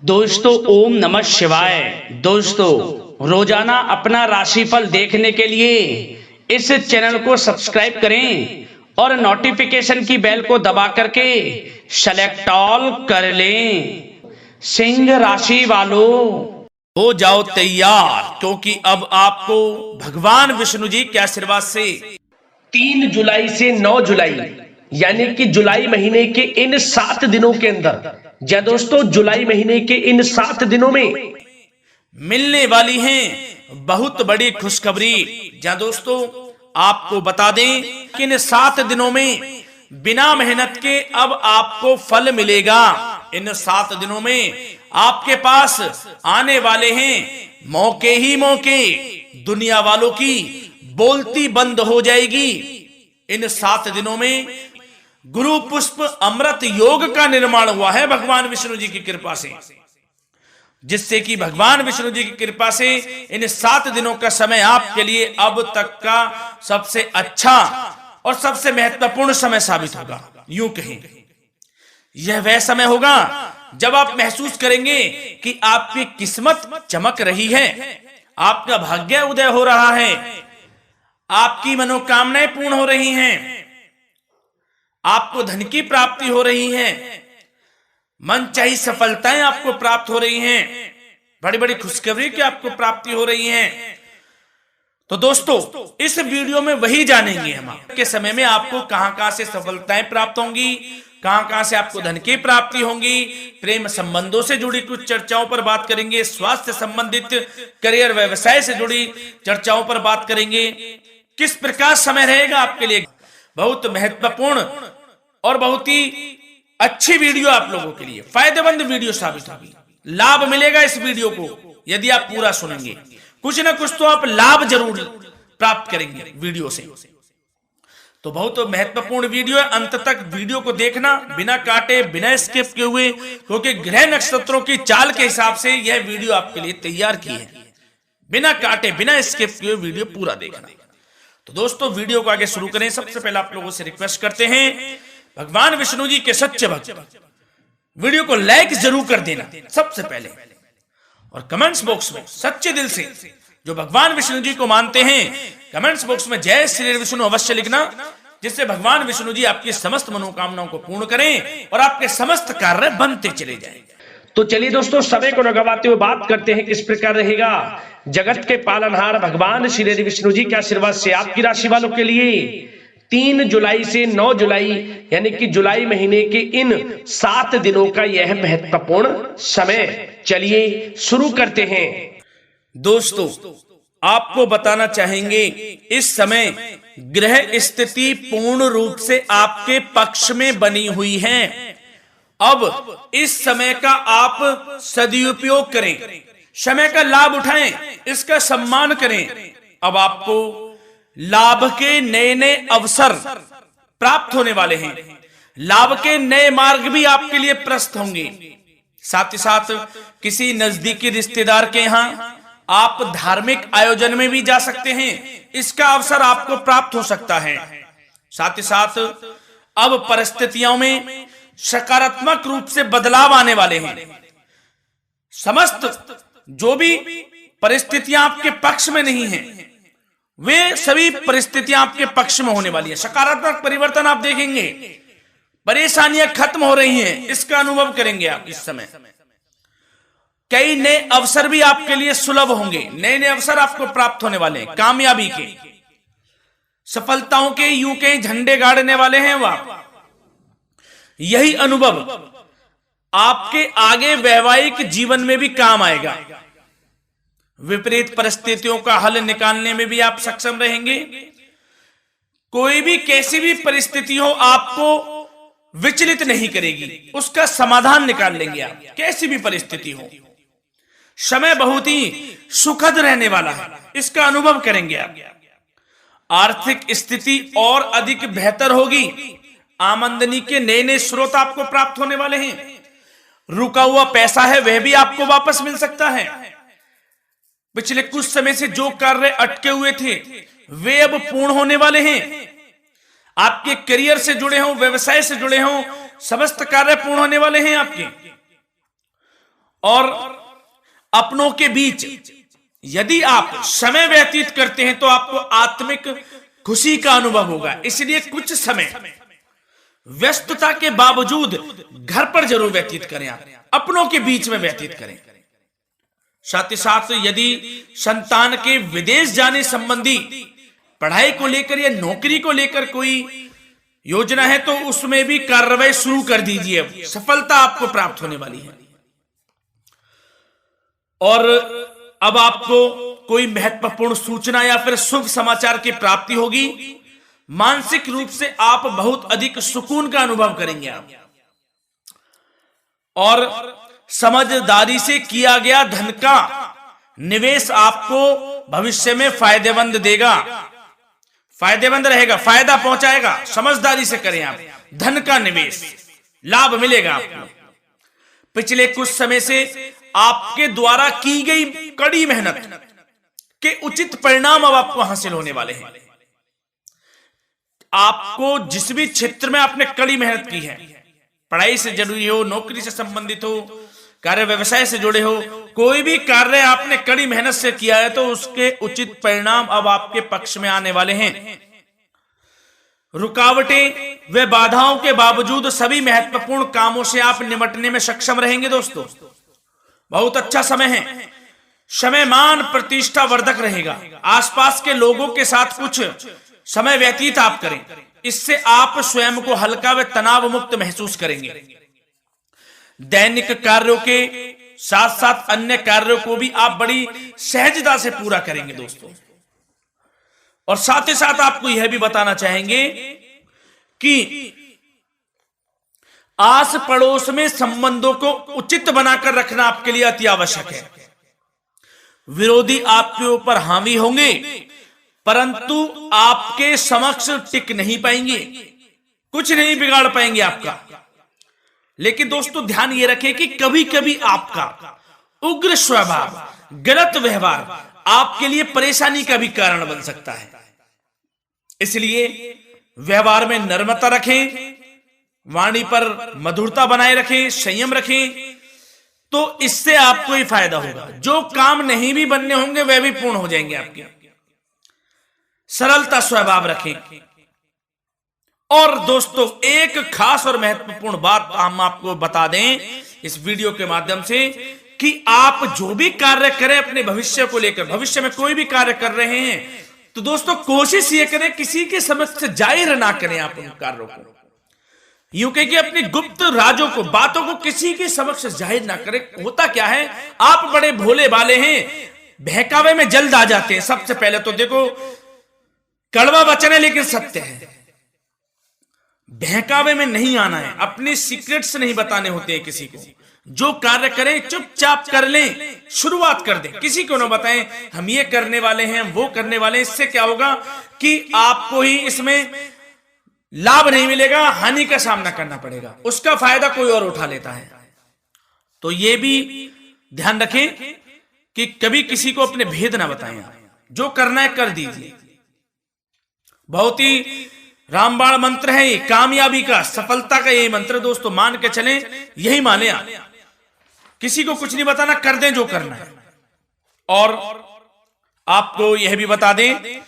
दोस्तों ओम नमः शिवाय। दोस्तों रोजाना अपना राशिफल देखने के लिए इस चैनल को सब्सक्राइब करें और नोटिफिकेशन की बेल को दबा करके सेलेक्ट ऑल कर लें। सिंह राशि वालों हो जाओ तैयार, क्योंकि अब आपको भगवान विष्णु जी के आशीर्वाद से 3 जुलाई से 9 जुलाई यानी कि जुलाई महीने के इन 7 दिनों के अंदर, या दोस्तों जुलाई महीने के इन 7 दिनों में मिलने वाली हैं बहुत बड़ी खुशखबरी। जहां दोस्तों आपको बता दें कि इन 7 दिनों में बिना मेहनत के अब आपको फल मिलेगा। इन 7 दिनों में आपके पास आने वाले हैं मौके ही मौके। दुनिया वालों की बोलती बंद हो जाएगी। इन 7 दिनों में गुरु पुष्प अमृत योग का निर्माण हुआ है भगवान विष्णु जी की कृपा से, जिससे कि भगवान विष्णु जी की कृपा से इन 7 दिनों का समय आपके लिए अब तक का सबसे अच्छा और सबसे महत्वपूर्ण समय साबित होगा। यूं कहें यह वह समय होगा जब आप महसूस करेंगे कि आपकी किस्मत चमक रही है, आपका भाग्य उदय हो रहा है, आपकी मनोकामनाएं पूर्ण हो रही हैं, आपको धन की प्राप्ति हो रही है, मनचाही सफलताएं आपको प्राप्त हो रही हैं, बड़ी बड़ी खुशखबरी की आपको प्राप्ति हो रही है। तो दोस्तों इस वीडियो में वही जानेंगे हम के समय में आपको कहां से सफलताएं प्राप्त होंगी, कहां से आपको धन की प्राप्ति होंगी, प्रेम संबंधों से जुड़ी कुछ चर्चाओं पर बात करेंगे, स्वास्थ्य संबंधित करियर व्यवसाय से जुड़ी चर्चाओं पर बात करेंगे। किस प्रकार समय रहेगा आपके लिए, बहुत महत्वपूर्ण और बहुत ही अच्छी वीडियो आप लोगों के लिए फायदेमंद वीडियो साबित होगी। लाभ मिलेगा इस वीडियो को यदि आप पूरा सुनेंगे, कुछ ना कुछ तो आप लाभ जरूर प्राप्त करेंगे वीडियो से। तो बहुत महत्वपूर्ण वीडियो है, अंत तक वीडियो को देखना बिना काटे बिना स्किप किए हुए, क्योंकि ग्रह नक्षत्रों की चाल के हिसाब से यह वीडियो आपके लिए तैयार की है। बिना काटे बिना स्किप किए वीडियो पूरा देखना। तो दोस्तों वीडियो को आगे शुरू करें। सबसे पहले आप लोगों से रिक्वेस्ट करते हैं, भगवान विष्णु जी के सच्चे भक्त वीडियो को लाइक जरूर कर देना सबसे पहले, और कमेंट्स बॉक्स में सच्चे दिल से जो भगवान विष्णु जी को मानते हैं कमेंट्स बॉक्स में जय श्री विष्णु अवश्य लिखना, जिससे भगवान विष्णु जी आपकी समस्त मनोकामनाओं को पूर्ण करें और आपके समस्त कार्य बनते चले जाएं। तो चलिए दोस्तों समय को न गवाते हुए बात करते हैं किस प्रकार रहेगा जगत के पालनहार भगवान श्री विष्णु जी के आशीर्वाद से आपकी राशि वालों के लिए 3 जुलाई से 9 जुलाई यानी कि जुलाई महीने के इन 7 दिनों का यह महत्वपूर्ण समय। चलिए शुरू करते हैं। दोस्तों आपको बताना चाहेंगे इस समय ग्रह स्थिति पूर्ण रूप से आपके पक्ष में बनी हुई है। अब इस समय का आप सदुपयोग करें, समय का लाभ उठाएं, इसका सम्मान करें। अब आपको लाभ के नए नए अवसर प्राप्त होने वाले हैं, लाभ के नए मार्ग भी आपके लिए प्रशस्त होंगे। साथ ही साथ किसी नजदीकी रिश्तेदार के यहाँ आप धार्मिक आयोजन में भी जा सकते हैं, इसका अवसर आपको प्राप्त हो सकता है। साथ ही साथ अब परिस्थितियों में सकारात्मक रूप से बदलाव आने वाले हैं। समस्त जो भी परिस्थितियां आपके पक्ष में नहीं हैं, वे सभी परिस्थितियां आपके पक्ष में होने वाली है। सकारात्मक परिवर्तन आप देखेंगे, परेशानियां खत्म हो रही हैं, इसका अनुभव करेंगे आप इस समय। कई नए अवसर भी आपके लिए सुलभ होंगे, नए नए अवसर आपको प्राप्त होने वाले हैं, कामयाबी के, सफलताओं के यूं के झंडे गाड़ने वाले हैं वह। यही अनुभव आपके आगे वैवाहिक जीवन में भी काम आएगा। विपरीत परिस्थितियों का हल निकालने में भी आप सक्षम रहेंगे। कोई भी कैसी भी परिस्थिति हो आपको विचलित नहीं करेगी, उसका समाधान निकाल लेंगे आप, कैसी भी परिस्थिति हो। समय बहुत ही सुखद रहने वाला है, इसका अनुभव करेंगे आप। आर्थिक स्थिति और अधिक बेहतर होगी, आमदनी के नए नए स्रोत आपको प्राप्त होने वाले हैं। रुका हुआ पैसा है वह भी आपको वापस मिल सकता है। पिछले कुछ समय से जो कार्य अटके हुए थे वे अब पूर्ण होने वाले हैं। आपके करियर से जुड़े हों, व्यवसाय से जुड़े हों, समस्त कार्य पूर्ण होने वाले हैं आपके। और अपनों के बीच यदि आप समय व्यतीत करते हैं तो आपको आत्मिक खुशी का अनुभव होगा। इसलिए कुछ समय व्यस्तता के बावजूद घर पर जरूर व्यतीत करें, आप अपनों के बीच में व्यतीत करें। साथ ही साथ यदि संतान के विदेश जाने संबंधी पढ़ाई को लेकर या नौकरी को लेकर कोई योजना है तो उसमें भी कार्रवाई शुरू कर दीजिए, सफलता आपको प्राप्त होने वाली है। और अब आपको कोई महत्वपूर्ण सूचना या फिर शुभ समाचार की प्राप्ति होगी। मानसिक रूप से आप बहुत अधिक सुकून का अनुभव करेंगे आप, और समझदारी से किया गया धन का निवेश आपको भविष्य में फायदेमंद देगा, फायदेमंद रहेगा, फायदा पहुंचाएगा। समझदारी से करें आप, धन का निवेश, लाभ मिलेगा आपको। पिछले कुछ समय से आपके द्वारा की गई कड़ी मेहनत के उचित परिणाम अब आपको हासिल होने वाले हैं। आपको जिस भी क्षेत्र में आपने कड़ी मेहनत की है, पढ़ाई से जरूरी हो, नौकरी से संबंधित हो, कार्य व्यवसाय से जुड़े हो, कोई भी कार्य आपने कड़ी मेहनत से किया है तो उसके उचित परिणाम अब आपके पक्ष में आने वाले हैं। रुकावटें व बाधाओं के बावजूद सभी महत्वपूर्ण कामों से आप निपटने में सक्षम रहेंगे। दोस्तों बहुत अच्छा समय है, समय मान प्रतिष्ठा वर्धक रहेगा। आसपास के लोगों के साथ कुछ समय व्यतीत आप करें, इससे आप स्वयं को हल्का व तनाव मुक्त महसूस करेंगे। दैनिक कार्यों के साथ साथ अन्य कार्यों को भी आप बड़ी सहजता से पूरा करेंगे दोस्तों। और साथ ही साथ आपको यह भी बताना चाहेंगे कि आस पड़ोस में संबंधों को उचित बनाकर रखना आपके लिए अति आवश्यक है। विरोधी आपके ऊपर हावी होंगे परंतु आपके समक्ष टिक नहीं पाएंगे, कुछ नहीं बिगाड़ पाएंगे आपका। लेकिन दोस्तों ध्यान ये रखें कि कभी कभी आपका उग्र स्वभाव, गलत व्यवहार आपके लिए परेशानी का भी कारण बन सकता है। इसलिए व्यवहार में नम्रता रखें, वाणी पर मधुरता बनाए रखें, संयम रखें, तो इससे आपको ही फायदा होगा। जो काम नहीं भी बनने होंगे वह भी पूर्ण हो जाएंगे आपके। सरलता स्वभाव रखें। और दोस्तों एक खास और महत्वपूर्ण बात हम आपको बता दें इस वीडियो के माध्यम से कि आप जो भी कार्य करें अपने भविष्य को लेकर, भविष्य में कोई भी कार्य कर रहे हैं तो दोस्तों कोशिश ये करें किसी के समक्ष जाहिर ना करें आप उन कार्यों को। यूं कह कि अपनी गुप्त राजों को, बातों को किसी के समक्ष जाहिर ना करें। होता क्या है, आप बड़े भोले भाले हैं, बहकावे में जल्द आ जाते हैं। सबसे पहले तो देखो कड़वा वचन है लेकिन सत्य है, बहकावे में नहीं आना है, अपने सीक्रेट्स नहीं बताने होते हैं किसी को। जो कार्य करें चुपचाप कर लें, शुरुआत कर दें, किसी को ना बताएं हम ये करने वाले हैं, वो करने वाले हैं। इससे क्या होगा कि आपको ही इसमें लाभ नहीं मिलेगा, हानि का सामना करना पड़ेगा, उसका फायदा कोई और उठा लेता है। तो ये भी ध्यान रखें कि कभी किसी को अपने भेद ना बताएं, जो करना है कर दीजिए। बहुत ही रामबाण मंत्र है ये, कामयाबी का, सफलता का यही मंत्र दोस्तों, मान के चलें, यही माने आप। किसी को कुछ नहीं बताना, कर दें जो करना है। और आपको यह भी बता दें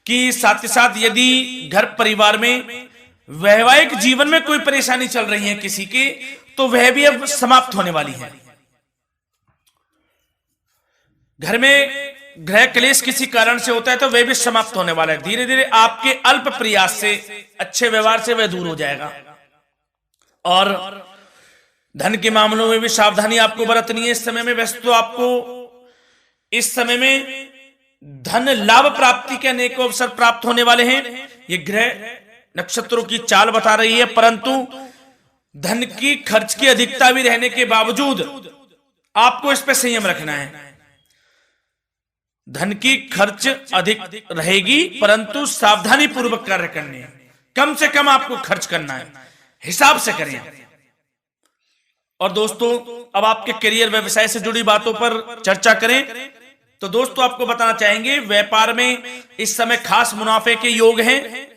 कि साथ ही साथ यदि घर परिवार में वैवाहिक जीवन में कोई परेशानी चल रही है किसी की, तो वह भी अब समाप्त होने वाली है। घर में गृह क्लेश किसी कारण से होता है तो वह भी समाप्त होने वाला है। धीरे धीरे आपके अल्प प्रयास से, अच्छे व्यवहार से वह दूर हो जाएगा। और धन के मामलों में भी सावधानी आपको बरतनी है इस समय में। वैसे तो आपको इस समय में धन लाभ प्राप्ति के अनेक अवसर प्राप्त होने वाले हैं, ये ग्रह नक्षत्रों की चाल बता रही है। परंतु धन की खर्च की अधिकता भी रहने के बावजूद आपको इस पर संयम रखना है। धन की खर्च अधिक रहेगी परंतु सावधानी पूर्वक कार्य करने हैं, कम से कम आपको खर्च करना है, हिसाब से करें। और दोस्तों अब आपके करियर व्यवसाय से जुड़ी बातों पर चर्चा करें तो दोस्तों आपको बताना चाहेंगे व्यापार में इस समय खास मुनाफे के योग हैं।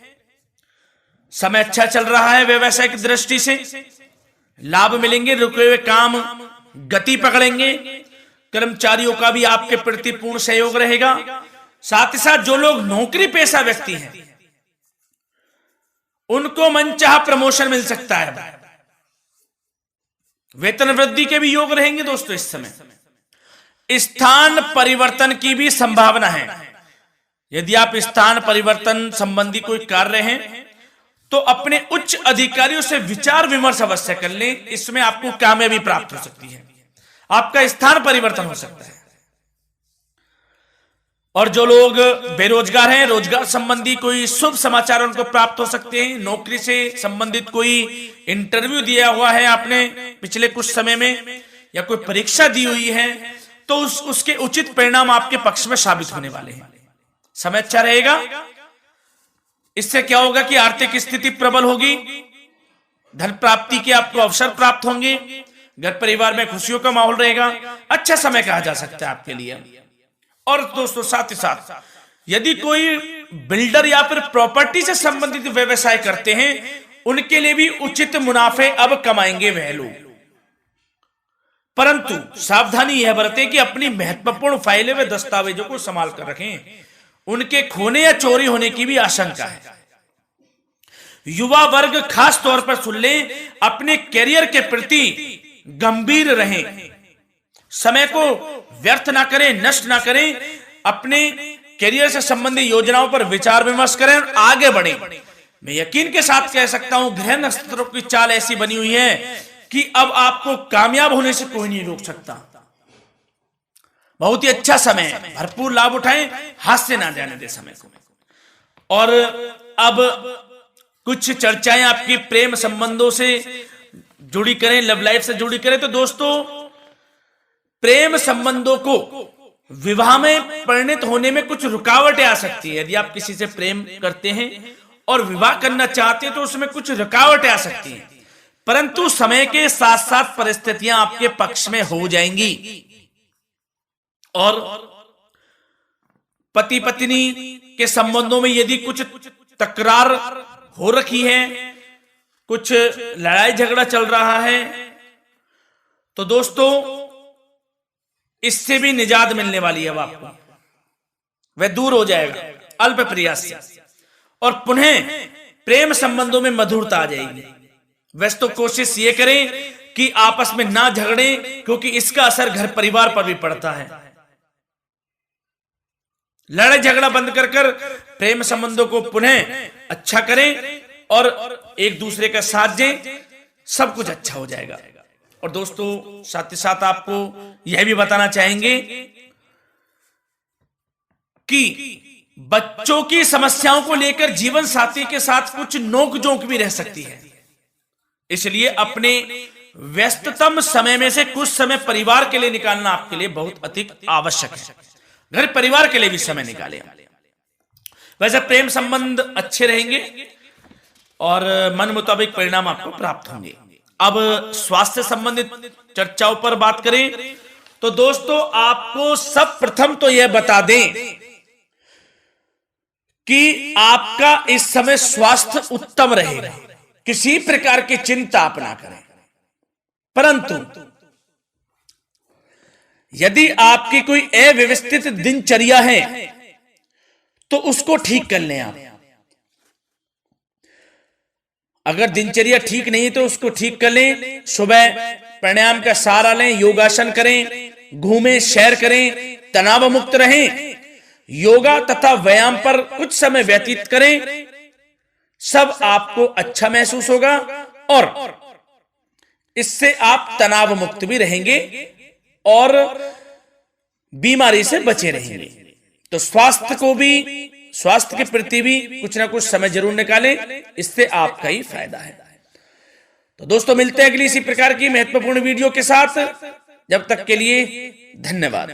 समय अच्छा चल रहा है, व्यवसाय की दृष्टि से लाभ मिलेंगे, रुके हुए काम गति पकड़ेंगे। कर्मचारियों का भी आपके प्रति पूर्ण सहयोग रहेगा। साथ ही साथ जो लोग नौकरी पेशा व्यक्ति हैं उनको मनचाहा प्रमोशन मिल सकता है। वेतन वृद्धि के भी योग रहेंगे दोस्तों। इस समय स्थान परिवर्तन की भी संभावना है। यदि आप स्थान परिवर्तन संबंधी कोई कार्य हैं तो अपने उच्च अधिकारियों से विचार विमर्श अवश्य कर लें। इसमें आपको कामयाबी प्राप्त हो सकती है, आपका स्थान परिवर्तन हो सकता है। और जो लोग बेरोजगार हैं, रोजगार संबंधी कोई शुभ समाचार उनको प्राप्त हो सकते हैं। नौकरी से संबंधित कोई इंटरव्यू दिया हुआ है आपने पिछले कुछ समय में, या कोई परीक्षा दी हुई है, तो उसके उचित परिणाम आपके पक्ष में साबित होने वाले हैं। समय अच्छा रहेगा। इससे क्या होगा कि आर्थिक स्थिति प्रबल होगी, धन प्राप्ति के आपको अवसर प्राप्त होंगे, घर परिवार में खुशियों का माहौल रहेगा। अच्छा समय कहा जा सकता है आपके लिए। और दोस्तों साथ ही साथ यदि कोई बिल्डर या फिर प्रॉपर्टी से संबंधित व्यवसाय करते हैं उनके लिए भी उचित मुनाफे अब कमाएंगे वह लोग। परंतु सावधानी यह बरतें कि अपनी महत्वपूर्ण फाइलें व दस्तावेजों को संभाल कर रखें। उनके खोने या चोरी होने की भी आशंका है। युवा वर्ग खास तौर पर सुन लें, अपने करियर के प्रति गंभीर रहें। समय को व्यर्थ ना करें, नष्ट ना करें। अपने करियर से संबंधित योजनाओं पर विचार विमर्श करें और आगे बढ़ें। मैं यकीन के साथ कह सकता हूं ग्रह नक्षत्रों की चाल ऐसी बनी हुई है कि अब आपको कामयाब होने से कोई नहीं रोक सकता। बहुत ही अच्छा समय है, भरपूर लाभ उठाएं, हाथ से ना जाने दे समय को। और अब कुछ चर्चाएं आपकी प्रेम संबंधों से जुड़ी करें, लव लाइफ से जुड़ी करें। तो दोस्तों प्रेम संबंधों को विवाह में परिणत होने में कुछ रुकावटें आ सकती है। यदि आप किसी से प्रेम करते हैं और विवाह करना चाहते हैं तो उसमें कुछ रुकावटें आ सकती हैं, परंतु समय के साथ साथ परिस्थितियां आपके पक्ष में हो जाएंगी। और पति पत्नी के संबंधों में यदि कुछ तकरार हो रखी है, कुछ लड़ाई झगड़ा चल रहा है, तो दोस्तों इससे भी निजात मिलने वाली है। अब आपको वह दूर हो जाएगा अल्प प्रयास से, और पुनः प्रेम संबंधों में मधुरता आ जाएगी। वैसे तो कोशिश ये करें कि आपस में ना झगड़ें, क्योंकि इसका असर घर परिवार पर भी पड़ता है। लड़ाई झगड़ा बंद कर प्रेम संबंधों को पुनः अच्छा करें और एक दूसरे का साथ दें, सब कुछ अच्छा हो जाएगा। और दोस्तों साथ ही साथ आपको यह भी बताना चाहेंगे कि बच्चों की समस्याओं को लेकर जीवन साथी के साथ कुछ नोकझोंक भी रह सकती है। इसलिए अपने व्यस्ततम समय में से कुछ समय परिवार के लिए निकालना आपके लिए बहुत अधिक आवश्यक है। घर परिवार के लिए भी समय निकालें। वैसे प्रेम संबंध अच्छे रहेंगे और मन मुताबिक परिणाम आपको प्राप्त होंगे। अब स्वास्थ्य संबंधित चर्चाओं पर बात करें तो दोस्तों आपको सब प्रथम तो यह बता दें कि आपका इस समय स्वास्थ्य उत्तम रहेगा, किसी प्रकार की चिंता आप ना करें। परंतु यदि आपकी कोई अव्यवस्थित दिनचर्या है तो उसको ठीक कर लें आप। अगर दिनचर्या ठीक नहीं तो उसको ठीक कर लें। सुबह प्राणायाम का सहारा लें, योगासन करें, घूमें, सैर करें, तनाव मुक्त रहें, योगा तथा व्यायाम पर कुछ समय व्यतीत करें। सब आपको अच्छा महसूस होगा और इससे आप तनाव मुक्त भी रहेंगे और बीमारी से बचे रहेंगे। तो स्वास्थ्य के प्रति भी कुछ ना कुछ समय जरूर निकालें, इससे आपका ही फायदा है। तो दोस्तों मिलते हैं अगली इसी प्रकार की महत्वपूर्ण वीडियो के साथ। जब तक के लिए धन्यवाद।